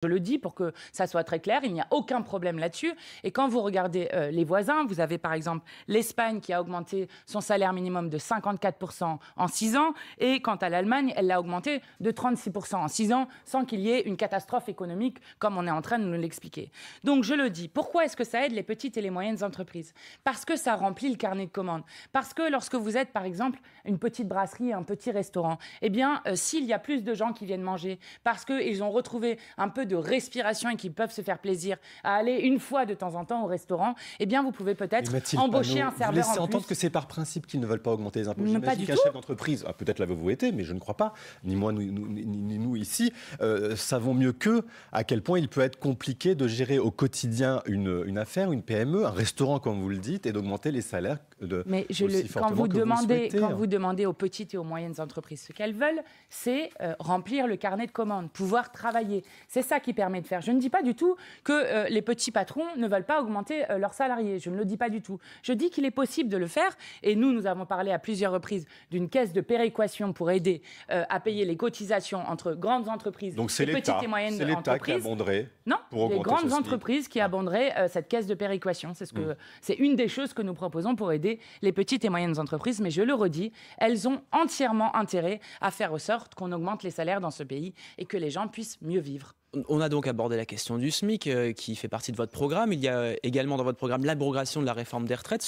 Je le dis pour que ça soit très clair, il n'y a aucun problème là-dessus. Et quand vous regardez les voisins, vous avez par exemple l'Espagne qui a augmenté son salaire minimum de 54% en 6 ans. Et quant à l'Allemagne, elle l'a augmenté de 36% en 6 ans sans qu'il y ait une catastrophe économique comme on est en train de nous l'expliquer. Donc je le dis, pourquoi est-ce que ça aide les petites et les moyennes entreprises? Parce que ça remplit le carnet de commandes. Parce que lorsque vous êtes par exemple une petite brasserie, un petit restaurant, eh bien s'il y a plus de gens qui viennent manger parce qu'ils ont retrouvé un peu de respiration et qui peuvent se faire plaisir à aller une fois de temps en temps au restaurant, eh bien vous pouvez peut-être embaucher un serveur en plus. Vous laissez entendre que c'est par principe qu'ils ne veulent pas augmenter les impôts. J'imagine qu'un chef d'entreprise, peut-être l'avez-vous été, mais je ne crois pas, ni moi ni nous ici, savons mieux qu'eux à quel point il peut être compliqué de gérer au quotidien une affaire, une PME, un restaurant comme vous le dites, et d'augmenter les salaires aussi fortement que vous le souhaitez. Quand vous demandez aux petites et aux moyennes entreprises ce qu'elles veulent, c'est remplir le carnet de commandes, pouvoir travailler. C'est ça qui permet de faire. Je ne dis pas du tout que les petits patrons ne veulent pas augmenter leurs salariés. Je ne le dis pas du tout. Je dis qu'il est possible de le faire. Et nous avons parlé à plusieurs reprises d'une caisse de péréquation pour aider à payer les cotisations entre grandes entreprises et petites et moyennes entreprises. C'est l'État qui abonderait. Non, pour les augmenter grandes entreprises qui abonderaient cette caisse de péréquation. C'est une des choses que nous proposons pour aider les petites et moyennes entreprises. Mais je le redis, elles ont entièrement intérêt à faire en sorte qu'on augmente les salaires dans ce pays et que les gens puissent mieux vivre. On a donc abordé la question du SMIC qui fait partie de votre programme. Il y a également dans votre programme l'abrogation de la réforme des retraites.